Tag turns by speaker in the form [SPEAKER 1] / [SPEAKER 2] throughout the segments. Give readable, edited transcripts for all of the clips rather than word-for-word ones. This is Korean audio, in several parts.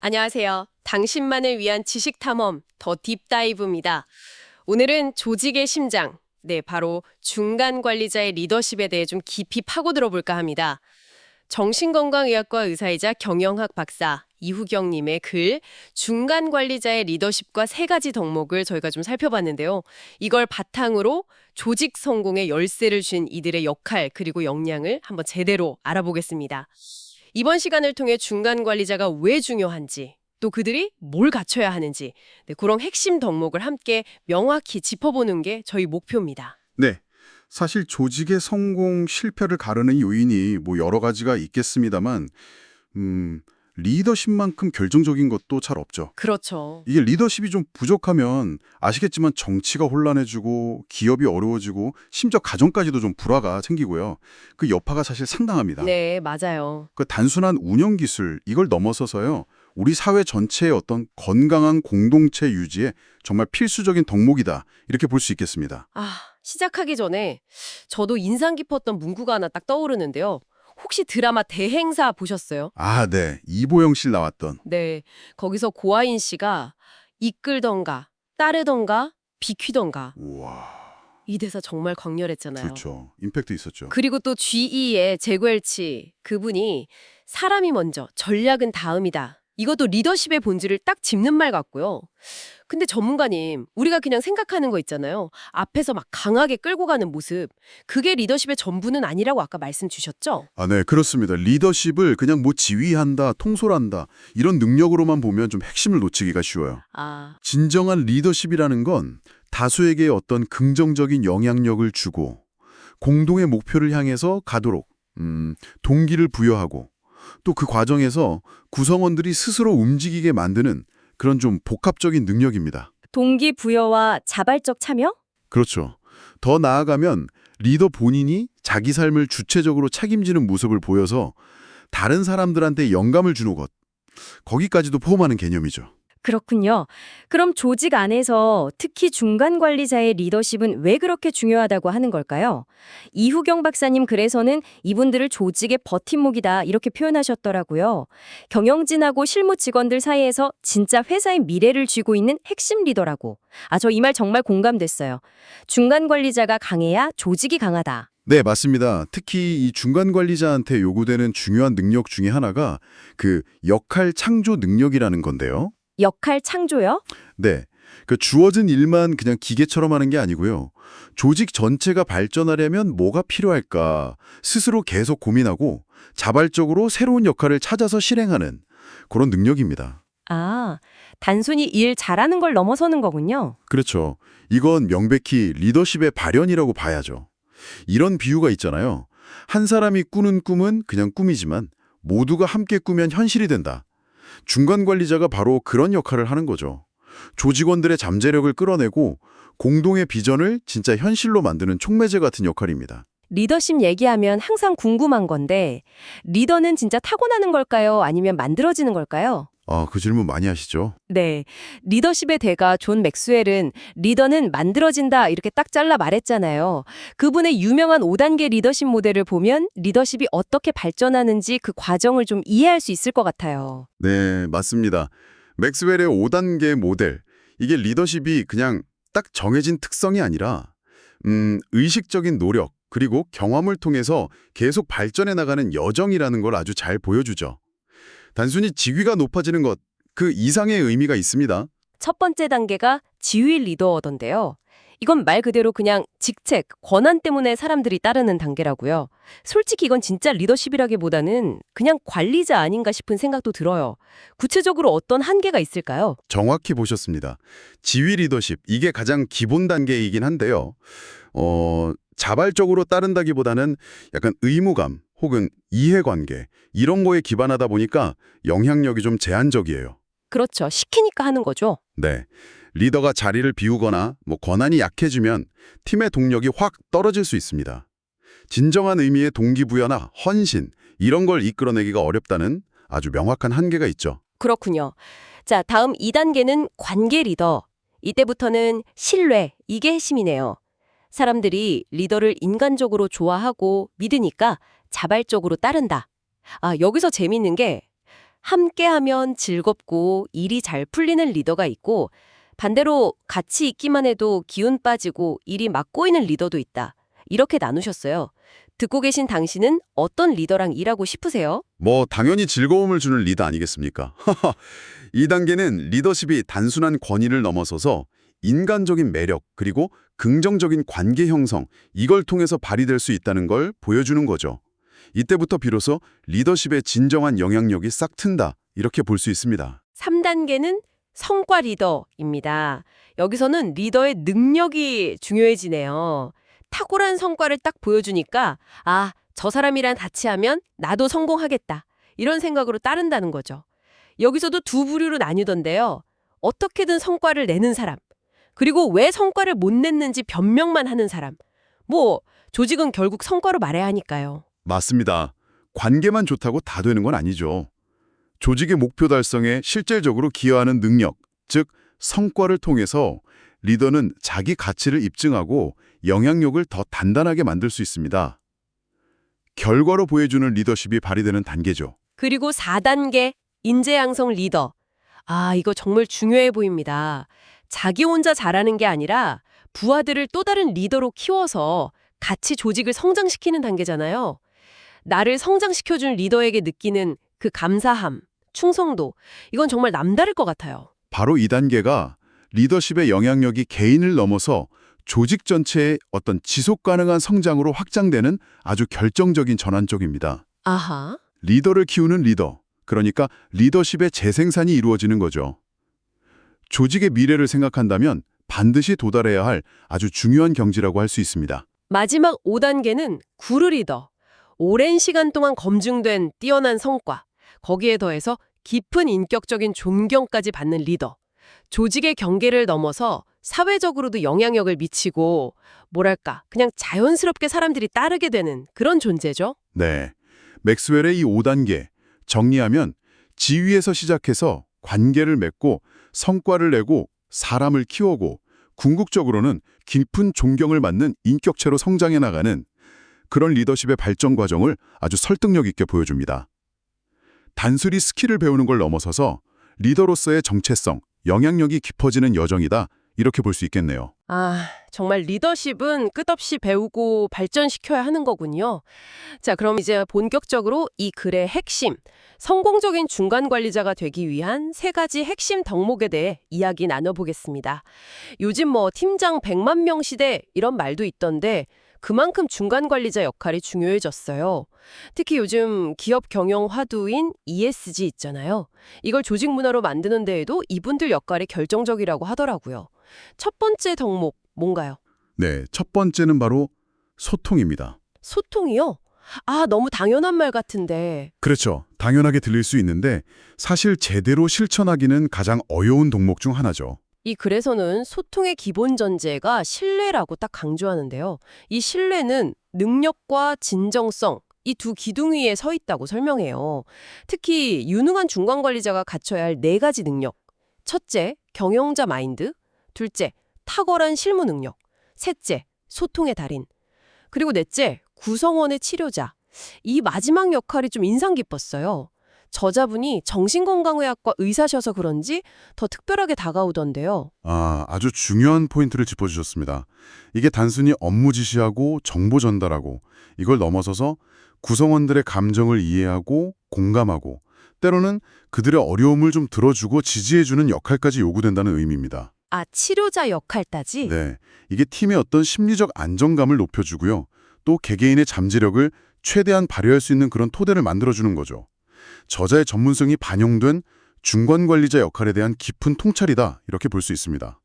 [SPEAKER 1] 안녕하세요. 당신만을 위한 지식 탐험 더 딥다이브입니다. 오늘은 조직의 심장, 바로 중간 관리자의 리더십에 대해 좀 깊이 파고들어 볼까 합니다. 정신건강의학과 의사이자 경영학 박사 이후경님의 글 중간 관리자의 리더십과 세 가지 덕목을 저희가 좀 살펴봤는데요. 이걸 바탕으로 조직 성공의 열쇠를 준 이들의 역할 그리고 역량을 한번 제대로 알아보겠습니다. 이번 시간을 통해 중간 관리자가 왜 중요한지, 또 그들이 뭘 갖춰야 하는지, 그런 핵심 덕목을 함께 명확히 짚어보는 게 저희 목표입니다.
[SPEAKER 2] 네. 사실 조직의 성공, 실패를 가르는 요인이 여러 가지가 있겠습니다만, 리더십만큼 결정적인 것도 잘 없죠.
[SPEAKER 1] 그렇죠.
[SPEAKER 2] 이게 리더십이 좀 부족하면 아시겠지만 정치가 혼란해지고 기업이 어려워지고 심지어 가정까지도 좀 불화가 생기고요. 그 여파가 사실 상당합니다.
[SPEAKER 1] 네, 맞아요.
[SPEAKER 2] 그 단순한 운영 기술 이걸 넘어서서요. 우리 사회 전체의 어떤 건강한 공동체 유지에 정말 필수적인 덕목이다. 이렇게 볼 수 있겠습니다.
[SPEAKER 1] 시작하기 전에 저도 인상 깊었던 문구가 하나 딱 떠오르는데요. 혹시 드라마 대행사 보셨어요?
[SPEAKER 2] 네. 이보영 씨 나왔던.
[SPEAKER 1] 네, 거기서 고아인 씨가 이끌던가, 따르던가, 비키던가.
[SPEAKER 2] 우와.
[SPEAKER 1] 이 대사 정말 강렬했잖아요.
[SPEAKER 2] 그렇죠. 임팩트 있었죠.
[SPEAKER 1] 그리고 또 GE의 제구엘치 그분이 사람이 먼저, 전략은 다음이다. 이것도 리더십의 본질을 딱 짚는 말 같고요. 근데 전문가님, 우리가 그냥 생각하는 거 있잖아요. 앞에서 막 강하게 끌고 가는 모습. 그게 리더십의 전부는 아니라고 아까 말씀 주셨죠?
[SPEAKER 2] 네, 그렇습니다. 리더십을 그냥 지휘한다, 통솔한다 이런 능력으로만 보면 좀 핵심을 놓치기가 쉬워요. 진정한 리더십이라는 건 다수에게 어떤 긍정적인 영향력을 주고 공동의 목표를 향해서 가도록 동기를 부여하고 또 그 과정에서 구성원들이 스스로 움직이게 만드는 그런 좀 복합적인 능력입니다.
[SPEAKER 3] 동기부여와 자발적 참여?
[SPEAKER 2] 그렇죠. 더 나아가면 리더 본인이 자기 삶을 주체적으로 책임지는 모습을 보여서 다른 사람들한테 영감을 주는 것, 거기까지도 포함하는 개념이죠.
[SPEAKER 3] 그렇군요. 그럼 조직 안에서 특히 중간 관리자의 리더십은 왜 그렇게 중요하다고 하는 걸까요? 이후경 박사님 글에서는 이분들을 조직의 버팀목이다 이렇게 표현하셨더라고요. 경영진하고 실무 직원들 사이에서 진짜 회사의 미래를 쥐고 있는 핵심 리더라고. 저 이 말 정말 공감됐어요. 중간 관리자가 강해야 조직이 강하다.
[SPEAKER 2] 네, 맞습니다. 특히 이 중간 관리자한테 요구되는 중요한 능력 중에 하나가 그 역할 창조 능력이라는 건데요.
[SPEAKER 3] 역할 창조요?
[SPEAKER 2] 네. 그 주어진 일만 그냥 기계처럼 하는 게 아니고요. 조직 전체가 발전하려면 뭐가 필요할까 스스로 계속 고민하고 자발적으로 새로운 역할을 찾아서 실행하는 그런 능력입니다.
[SPEAKER 3] 단순히 일 잘하는 걸 넘어서는 거군요.
[SPEAKER 2] 그렇죠. 이건 명백히 리더십의 발현이라고 봐야죠. 이런 비유가 있잖아요. 한 사람이 꾸는 꿈은 그냥 꿈이지만 모두가 함께 꾸면 현실이 된다. 중간 관리자가 바로 그런 역할을 하는 거죠. 조직원들의 잠재력을 끌어내고 공동의 비전을 진짜 현실로 만드는 촉매제 같은 역할입니다.
[SPEAKER 3] 리더십 얘기하면 항상 궁금한 건데 리더는 진짜 타고나는 걸까요? 아니면 만들어지는 걸까요?
[SPEAKER 2] 그 질문 많이 하시죠?
[SPEAKER 3] 네. 리더십의 대가 존 맥스웰은 리더는 만들어진다 이렇게 딱 잘라 말했잖아요. 그분의 유명한 5단계 리더십 모델을 보면 리더십이 어떻게 발전하는지 그 과정을 좀 이해할 수 있을 것 같아요.
[SPEAKER 2] 네, 맞습니다. 맥스웰의 5단계 모델. 이게 리더십이 그냥 딱 정해진 특성이 아니라 의식적인 노력 그리고 경험을 통해서 계속 발전해 나가는 여정이라는 걸 아주 잘 보여주죠. 단순히 직위가 높아지는 것, 그 이상의 의미가 있습니다.
[SPEAKER 3] 첫 번째 단계가 지휘 리더던데요. 이건 말 그대로 그냥 직책, 권한 때문에 사람들이 따르는 단계라고요. 솔직히 이건 진짜 리더십이라기보다는 그냥 관리자 아닌가 싶은 생각도 들어요. 구체적으로 어떤 한계가 있을까요?
[SPEAKER 2] 정확히 보셨습니다. 지휘 리더십, 이게 가장 기본 단계이긴 한데요. 자발적으로 따른다기보다는 약간 의무감 혹은 이해관계 이런 거에 기반하다 보니까 영향력이 좀 제한적이에요.
[SPEAKER 3] 그렇죠. 시키니까 하는 거죠.
[SPEAKER 2] 네. 리더가 자리를 비우거나 권한이 약해지면 팀의 동력이 확 떨어질 수 있습니다. 진정한 의미의 동기부여나 헌신 이런 걸 이끌어내기가 어렵다는 아주 명확한 한계가 있죠.
[SPEAKER 3] 그렇군요. 자, 다음 2단계는 관계 리더. 이때부터는 신뢰, 이게 핵심이네요. 사람들이 리더를 인간적으로 좋아하고 믿으니까 자발적으로 따른다. 여기서 재밌는 게
[SPEAKER 1] 함께하면 즐겁고 일이 잘 풀리는 리더가 있고 반대로 같이 있기만 해도 기운 빠지고 일이 막 꼬이는 리더도 있다. 이렇게 나누셨어요. 듣고 계신 당신은 어떤 리더랑 일하고 싶으세요?
[SPEAKER 2] 뭐 당연히 즐거움을 주는 리더 아니겠습니까? 이 단계는 리더십이 단순한 권위를 넘어서서 인간적인 매력 그리고 긍정적인 관계 형성, 이걸 통해서 발휘될 수 있다는 걸 보여주는 거죠. 이때부터 비로소 리더십의 진정한 영향력이 싹 튼다, 이렇게 볼 수 있습니다.
[SPEAKER 1] 3단계는 성과 리더입니다. 여기서는 리더의 능력이 중요해지네요. 탁월한 성과를 딱 보여주니까 아, 저 사람이랑 같이 하면 나도 성공하겠다. 이런 생각으로 따른다는 거죠. 여기서도 두 부류로 나뉘던데요. 어떻게든 성과를 내는 사람, 그리고 왜 성과를 못 냈는지 변명만 하는 사람. 뭐 조직은 결국 성과로 말해야 하니까요.
[SPEAKER 2] 맞습니다. 관계만 좋다고 다 되는 건 아니죠. 조직의 목표 달성에 실질적으로 기여하는 능력, 즉 성과를 통해서 리더는 자기 가치를 입증하고 영향력을 더 단단하게 만들 수 있습니다. 결과로 보여주는 리더십이 발휘되는 단계죠.
[SPEAKER 1] 그리고 4단계 인재양성 리더. 아, 이거 정말 중요해 보입니다. 자기 혼자 잘하는 게 아니라 부하들을 또 다른 리더로 키워서 같이 조직을 성장시키는 단계잖아요. 나를 성장시켜준 리더에게 느끼는 그 감사함, 충성도, 이건 정말 남다를 것 같아요.
[SPEAKER 2] 바로 이 단계가 리더십의 영향력이 개인을 넘어서 조직 전체의 어떤 지속 가능한 성장으로 확장되는 아주 결정적인 전환점입니다.
[SPEAKER 1] 아하.
[SPEAKER 2] 리더를 키우는 리더, 그러니까 리더십의 재생산이 이루어지는 거죠. 조직의 미래를 생각한다면 반드시 도달해야 할 아주 중요한 경지라고 할 수 있습니다.
[SPEAKER 1] 마지막 5단계는 구르 리더. 오랜 시간 동안 검증된 뛰어난 성과, 거기에 더해서 깊은 인격적인 존경까지 받는 리더. 조직의 경계를 넘어서 사회적으로도 영향력을 미치고 뭐랄까 그냥 자연스럽게 사람들이 따르게 되는 그런 존재죠.
[SPEAKER 2] 네, 맥스웰의 이 5단계, 정리하면 지위에서 시작해서 관계를 맺고 성과를 내고 사람을 키우고 궁극적으로는 깊은 존경을 받는 인격체로 성장해 나가는 그런 리더십의 발전 과정을 아주 설득력 있게 보여줍니다. 단순히 스킬을 배우는 걸 넘어서서 리더로서의 정체성, 영향력이 깊어지는 여정이다, 이렇게 볼 수 있겠네요.
[SPEAKER 1] 아, 정말 리더십은 끝없이 배우고 발전시켜야 하는 거군요. 자, 그럼 이제 본격적으로 이 글의 핵심, 성공적인 중간 관리자가 되기 위한 3가지 핵심 덕목에 대해 이야기 나눠보겠습니다. 요즘 뭐 팀장 100만 명 시대 이런 말도 있던데 그만큼 중간 관리자 역할이 중요해졌어요. 특히 요즘 기업 경영 화두인 ESG 있잖아요. 이걸 조직 문화로 만드는 데에도 이분들 역할이 결정적이라고 하더라고요. 첫 번째 덕목 뭔가요?
[SPEAKER 2] 네, 첫 번째는 바로 소통입니다.
[SPEAKER 1] 소통이요? 아, 너무 당연한 말 같은데.
[SPEAKER 2] 그렇죠. 당연하게 들릴 수 있는데 사실 제대로 실천하기는 가장 어려운 동목 중 하나죠.
[SPEAKER 1] 이 글에서는 소통의 기본 전제가 신뢰라고 딱 강조하는데요. 이 신뢰는 능력과 진정성, 이 두 기둥 위에 서 있다고 설명해요. 특히 유능한 중간 관리자가 갖춰야 할 4가지 능력. 첫째, 경영자 마인드. 둘째, 탁월한 실무 능력. 셋째, 소통의 달인. 그리고 넷째, 구성원의 치료자. 이 마지막 역할이 좀 인상 깊었어요. 저자분이 정신건강의학과 의사셔서 그런지 더 특별하게 다가오던데요.
[SPEAKER 2] 아주 중요한 포인트를 짚어주셨습니다. 이게 단순히 업무 지시하고 정보 전달하고 이걸 넘어서서 구성원들의 감정을 이해하고 공감하고 때로는 그들의 어려움을 좀 들어주고 지지해주는 역할까지 요구된다는 의미입니다.
[SPEAKER 1] 아, 치료자 역할까지?
[SPEAKER 2] 네, 이게 팀의 어떤 심리적 안정감을 높여주고요. 또 개개인의 잠재력을 최대한 발휘할 수 있는 그런 토대를 만들어주는 거죠. 저자의 전문성이 반영된 중간 관리자 역할에 대한 깊은 통찰이다, 이렇게 볼 수 있습니다.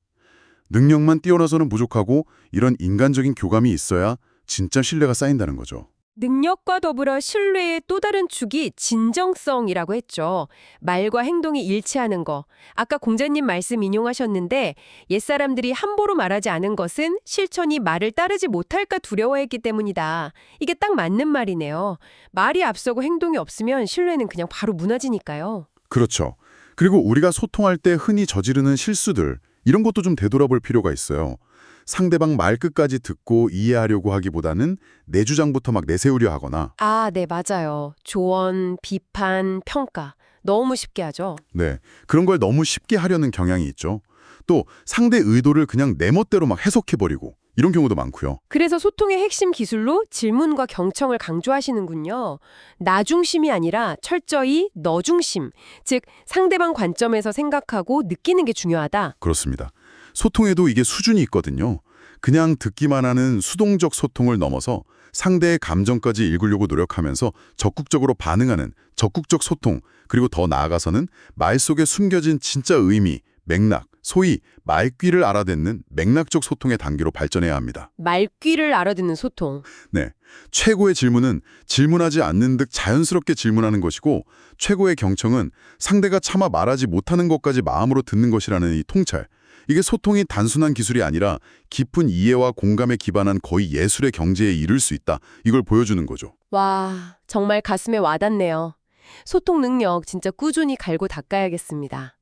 [SPEAKER 2] 능력만 뛰어나서는 부족하고 이런 인간적인 교감이 있어야 진짜 신뢰가 쌓인다는 거죠.
[SPEAKER 1] 능력과 더불어 신뢰의 또 다른 축이 진정성이라고 했죠. 말과 행동이 일치하는 거. 아까 공자님 말씀 인용하셨는데 옛사람들이 함부로 말하지 않은 것은 실천이 말을 따르지 못할까 두려워했기 때문이다. 이게 딱 맞는 말이네요. 말이 앞서고 행동이 없으면 신뢰는 그냥 바로 무너지니까요.
[SPEAKER 2] 그렇죠. 그리고 우리가 소통할 때 흔히 저지르는 실수들, 이런 것도 좀 되돌아볼 필요가 있어요. 상대방 말 끝까지 듣고 이해하려고 하기보다는 내 주장부터 막 내세우려 하거나
[SPEAKER 1] 아, 네, 맞아요. 조언, 비판, 평가. 너무 쉽게 하죠.
[SPEAKER 2] 네, 그런 걸 너무 쉽게 하려는 경향이 있죠. 또 상대 의도를 그냥 내 멋대로 막 해석해버리고 이런 경우도 많고요.
[SPEAKER 1] 그래서 소통의 핵심 기술로 질문과 경청을 강조하시는군요. 나 중심이 아니라 철저히 너 중심, 즉 상대방 관점에서 생각하고 느끼는 게 중요하다.
[SPEAKER 2] 그렇습니다. 소통에도 이게 수준이 있거든요. 그냥 듣기만 하는 수동적 소통을 넘어서 상대의 감정까지 읽으려고 노력하면서 적극적으로 반응하는 적극적 소통, 그리고 더 나아가서는 말 속에 숨겨진 진짜 의미, 맥락, 소위 말귀를 알아듣는 맥락적 소통의 단계로 발전해야 합니다.
[SPEAKER 1] 말귀를 알아듣는 소통.
[SPEAKER 2] 네, 최고의 질문은 질문하지 않는 듯 자연스럽게 질문하는 것이고, 최고의 경청은 상대가 차마 말하지 못하는 것까지 마음으로 듣는 것이라는 이 통찰. 이게 소통이 단순한 기술이 아니라 깊은 이해와 공감에 기반한 거의 예술의 경지에 이를 수 있다. 이걸 보여주는 거죠.
[SPEAKER 1] 와, 정말 가슴에 와닿네요. 소통 능력 진짜 꾸준히 갈고 닦아야겠습니다.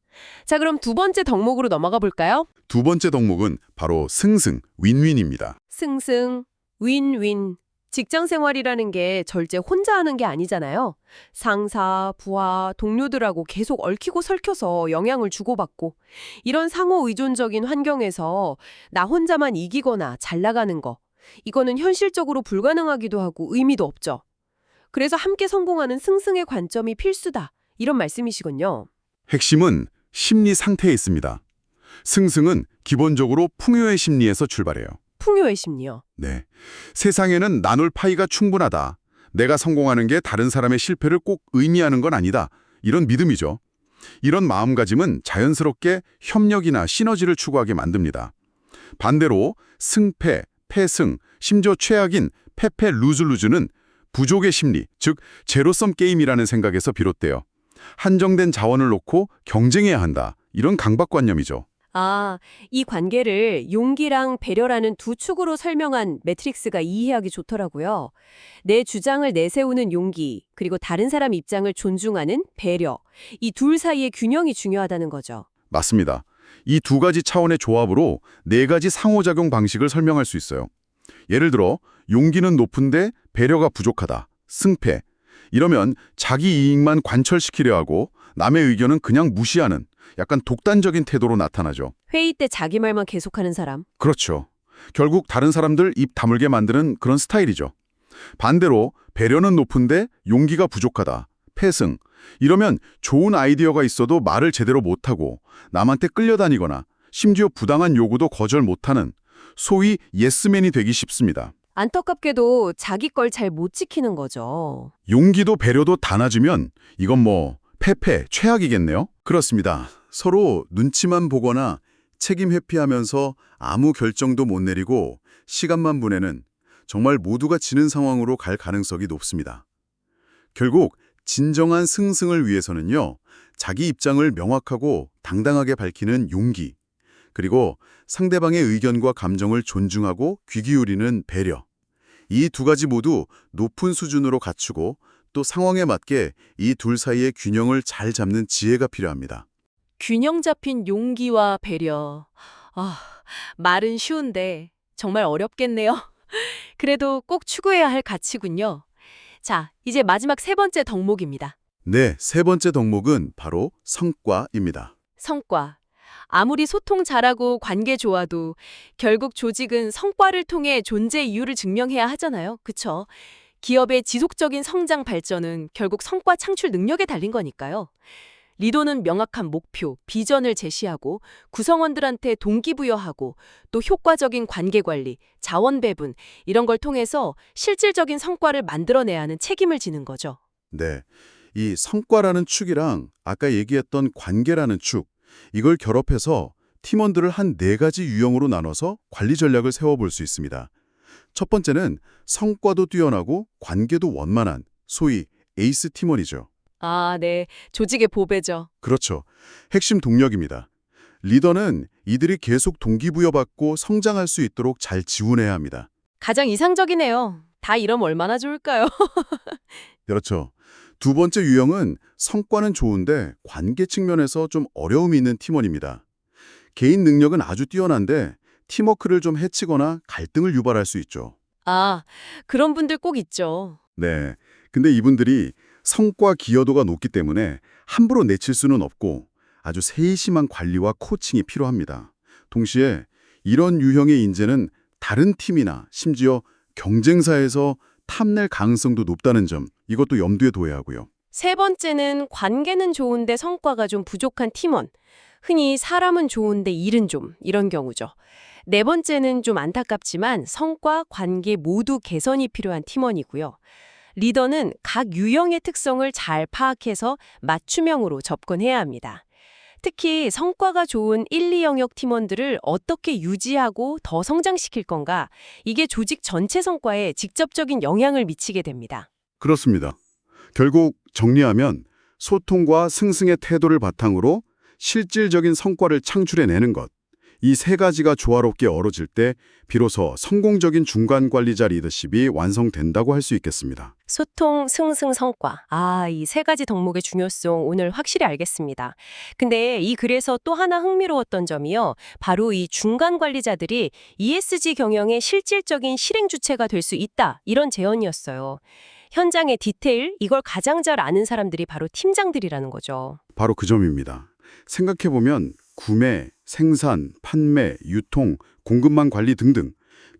[SPEAKER 1] 자, 그럼 두 번째 덕목으로 넘어가 볼까요?
[SPEAKER 2] 두 번째 덕목은 바로 승승, 윈윈입니다.
[SPEAKER 1] 승승, 윈윈. 직장 생활이라는 게 절제 혼자 하는 게 아니잖아요. 상사, 부하, 동료들하고 계속 얽히고 설켜서 영향을 주고받고 이런 상호 의존적인 환경에서 나 혼자만 이기거나 잘 나가는 거 이거는 현실적으로 불가능하기도 하고 의미도 없죠. 그래서 함께 성공하는 승승의 관점이 필수다. 이런 말씀이시군요.
[SPEAKER 2] 핵심은 심리 상태에 있습니다. 승승은 기본적으로 풍요의 심리에서 출발해요.
[SPEAKER 1] 풍요의 심리요.
[SPEAKER 2] 네, 세상에는 나눌 파이가 충분하다. 내가 성공하는 게 다른 사람의 실패를 꼭 의미하는 건 아니다. 이런 믿음이죠. 이런 마음가짐은 자연스럽게 협력이나 시너지를 추구하게 만듭니다. 반대로 승패, 패승, 심지어 최악인 패패 루즈루즈는 부족의 심리, 즉 제로섬 게임이라는 생각에서 비롯돼요. 한정된 자원을 놓고 경쟁해야 한다. 이런 강박관념이죠.
[SPEAKER 1] 아, 이 관계를 용기랑 배려라는 두 축으로 설명한 매트릭스가 이해하기 좋더라고요. 내 주장을 내세우는 용기, 그리고 다른 사람 입장을 존중하는 배려. 이 둘 사이의 균형이 중요하다는 거죠.
[SPEAKER 2] 맞습니다. 이 두 가지 차원의 조합으로 네 가지 상호작용 방식을 설명할 수 있어요. 예를 들어 용기는 높은데 배려가 부족하다. 승패. 이러면 자기 이익만 관철시키려 하고 남의 의견은 그냥 무시하는 약간 독단적인 태도로 나타나죠.
[SPEAKER 1] 회의 때 자기 말만 계속하는 사람.
[SPEAKER 2] 그렇죠. 결국 다른 사람들 입 다물게 만드는 그런 스타일이죠. 반대로 배려는 높은데 용기가 부족하다. 패승. 이러면 좋은 아이디어가 있어도 말을 제대로 못하고 남한테 끌려다니거나 심지어 부당한 요구도 거절 못하는 소위 예스맨이 되기 쉽습니다.
[SPEAKER 1] 안타깝게도 자기 걸 잘 못 지키는 거죠.
[SPEAKER 2] 용기도 배려도 다 낮으면 이건 뭐 패패, 최악이겠네요? 그렇습니다. 서로 눈치만 보거나 책임 회피하면서 아무 결정도 못 내리고 시간만 보내는 정말 모두가 지는 상황으로 갈 가능성이 높습니다. 결국 진정한 승승을 위해서는요, 자기 입장을 명확하고 당당하게 밝히는 용기, 그리고 상대방의 의견과 감정을 존중하고 귀 기울이는 배려, 이 두 가지 모두 높은 수준으로 갖추고 또 상황에 맞게 이 둘 사이의 균형을 잘 잡는 지혜가 필요합니다.
[SPEAKER 1] 균형 잡힌 용기와 배려. 아, 말은 쉬운데 정말 어렵겠네요. 그래도 꼭 추구해야 할 가치군요. 자, 이제 마지막 세 번째 덕목입니다.
[SPEAKER 2] 네, 세 번째 덕목은 바로 성과입니다.
[SPEAKER 1] 성과. 아무리 소통 잘하고 관계 좋아도 결국 조직은 성과를 통해 존재 이유를 증명해야 하잖아요. 그쵸? 기업의 지속적인 성장 발전은 결국 성과 창출 능력에 달린 거니까요. 리더는 명확한 목표, 비전을 제시하고 구성원들한테 동기부여하고 또 효과적인 관계 관리, 자원 배분 이런 걸 통해서 실질적인 성과를 만들어내야 하는 책임을 지는 거죠.
[SPEAKER 2] 네, 이 성과라는 축이랑 아까 얘기했던 관계라는 축, 이걸 결합해서 팀원들을 한 네 가지 유형으로 나눠서 관리 전략을 세워볼 수 있습니다. 첫 번째는 성과도 뛰어나고 관계도 원만한 소위 에이스 팀원이죠.
[SPEAKER 1] 아, 네. 조직의 보배죠.
[SPEAKER 2] 그렇죠. 핵심 동력입니다. 리더는 이들이 계속 동기부여받고 성장할 수 있도록 잘 지원해야 합니다.
[SPEAKER 1] 가장 이상적이네요. 다 이러면 얼마나 좋을까요?
[SPEAKER 2] 그렇죠. 두 번째 유형은 성과는 좋은데 관계 측면에서 좀 어려움이 있는 팀원입니다. 개인 능력은 아주 뛰어난데 팀워크를 좀 해치거나 갈등을 유발할 수 있죠.
[SPEAKER 1] 아, 그런 분들 꼭 있죠.
[SPEAKER 2] 네. 근데 이분들이 성과 기여도가 높기 때문에 함부로 내칠 수는 없고 아주 세심한 관리와 코칭이 필요합니다. 동시에 이런 유형의 인재는 다른 팀이나 심지어 경쟁사에서 탐낼 가능성도 높다는 점, 이것도 염두에 둬야 하고요.
[SPEAKER 1] 세 번째는 관계는 좋은데 성과가 좀 부족한 팀원. 흔히 사람은 좋은데 일은 좀 이런 경우죠. 네 번째는 좀 안타깝지만 성과, 관계 모두 개선이 필요한 팀원이고요. 리더는 각 유형의 특성을 잘 파악해서 맞춤형으로 접근해야 합니다. 특히 성과가 좋은 1, 2 영역 팀원들을 어떻게 유지하고 더 성장시킬 건가, 이게 조직 전체 성과에 직접적인 영향을 미치게 됩니다.
[SPEAKER 2] 그렇습니다. 결국 정리하면 소통과 승승의 태도를 바탕으로 실질적인 성과를 창출해내는 것. 이 세 가지가 조화롭게 어우러질 때 비로소 성공적인 중간 관리자 리더십이 완성된다고 할 수 있겠습니다.
[SPEAKER 1] 소통, 승승, 성과. 이 세 가지 덕목의 중요성 오늘 확실히 알겠습니다. 근데 이 글에서 또 하나 흥미로웠던 점이요. 바로 이 중간 관리자들이 ESG 경영의 실질적인 실행 주체가 될 수 있다. 이런 제언이었어요. 현장의 디테일, 이걸 가장 잘 아는 사람들이 바로 팀장들이라는 거죠.
[SPEAKER 2] 바로 그 점입니다. 생각해보면 구매, 생산, 판매, 유통, 공급망 관리 등등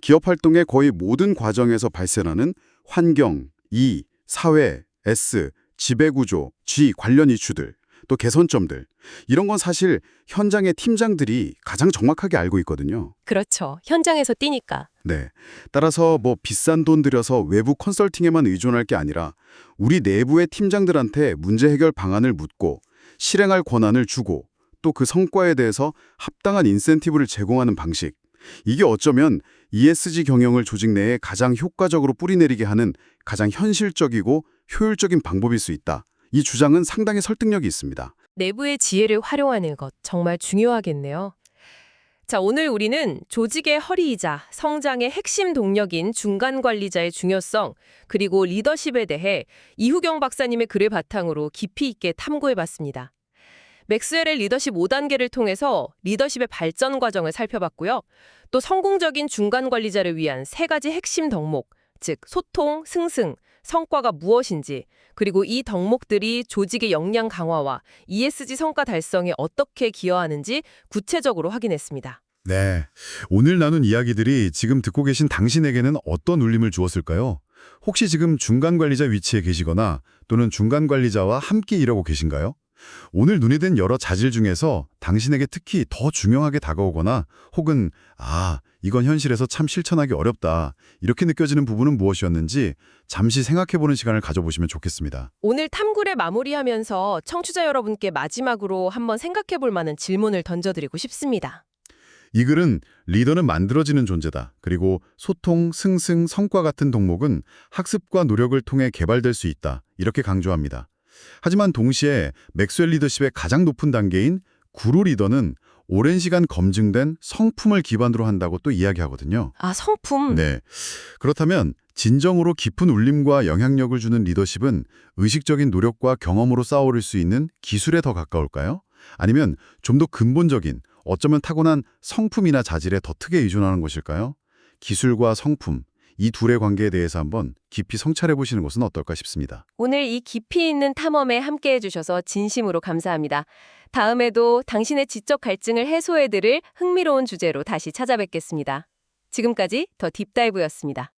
[SPEAKER 2] 기업 활동의 거의 모든 과정에서 발생하는 환경, E, 사회, S, 지배구조, G 관련 이슈들, 또 개선점들, 이런 건 사실 현장의 팀장들이 가장 정확하게 알고 있거든요.
[SPEAKER 1] 그렇죠. 현장에서 뛰니까.
[SPEAKER 2] 네. 따라서 비싼 돈 들여서 외부 컨설팅에만 의존할 게 아니라 우리 내부의 팀장들한테 문제 해결 방안을 묻고 실행할 권한을 주고 또 그 성과에 대해서 합당한 인센티브를 제공하는 방식. 이게 어쩌면 ESG 경영을 조직 내에 가장 효과적으로 뿌리내리게 하는 가장 현실적이고 효율적인 방법일 수 있다. 이 주장은 상당히 설득력이 있습니다.
[SPEAKER 1] 내부의 지혜를 활용하는 것 정말 중요하겠네요. 자, 오늘 우리는 조직의 허리이자 성장의 핵심 동력인 중간 관리자의 중요성, 그리고 리더십에 대해 이후경 박사님의 글을 바탕으로 깊이 있게 탐구해봤습니다. 맥스웰의 리더십 5단계를 통해서 리더십의 발전 과정을 살펴봤고요. 또 성공적인 중간 관리자를 위한 세 가지 핵심 덕목, 즉 소통, 승승, 성과가 무엇인지, 그리고 이 덕목들이 조직의 역량 강화와 ESG 성과 달성에 어떻게 기여하는지 구체적으로 확인했습니다.
[SPEAKER 4] 네, 오늘 나눈 이야기들이 지금 듣고 계신 당신에게는 어떤 울림을 주었을까요? 혹시 지금 중간 관리자 위치에 계시거나 또는 중간 관리자와 함께 일하고 계신가요? 오늘 눈에 든 여러 자질 중에서 당신에게 특히 더 중요하게 다가오거나 혹은 이건 현실에서 참 실천하기 어렵다 이렇게 느껴지는 부분은 무엇이었는지 잠시 생각해보는 시간을 가져보시면 좋겠습니다.
[SPEAKER 1] 오늘 탐구를 마무리하면서 청취자 여러분께 마지막으로 한번 생각해볼 만한 질문을 던져드리고 싶습니다.
[SPEAKER 4] 이 글은 리더는 만들어지는 존재다. 그리고 소통, 승승, 성과 같은 덕목은 학습과 노력을 통해 개발될 수 있다. 이렇게 강조합니다. 하지만 동시에 맥스웰 리더십의 가장 높은 단계인 구루 리더는 오랜 시간 검증된 성품을 기반으로 한다고 또 이야기하거든요.
[SPEAKER 1] 성품?
[SPEAKER 4] 네. 그렇다면 진정으로 깊은 울림과 영향력을 주는 리더십은 의식적인 노력과 경험으로 쌓아오를 수 있는 기술에 더 가까울까요? 아니면 좀 더 근본적인, 어쩌면 타고난 성품이나 자질에 더 크게 의존하는 것일까요? 기술과 성품, 이 둘의 관계에 대해서 한번 깊이 성찰해보시는 것은 어떨까 싶습니다.
[SPEAKER 1] 오늘 이 깊이 있는 탐험에 함께해 주셔서 진심으로 감사합니다. 다음에도 당신의 지적 갈증을 해소해드릴 흥미로운 주제로 다시 찾아뵙겠습니다. 지금까지 더 딥다이브였습니다.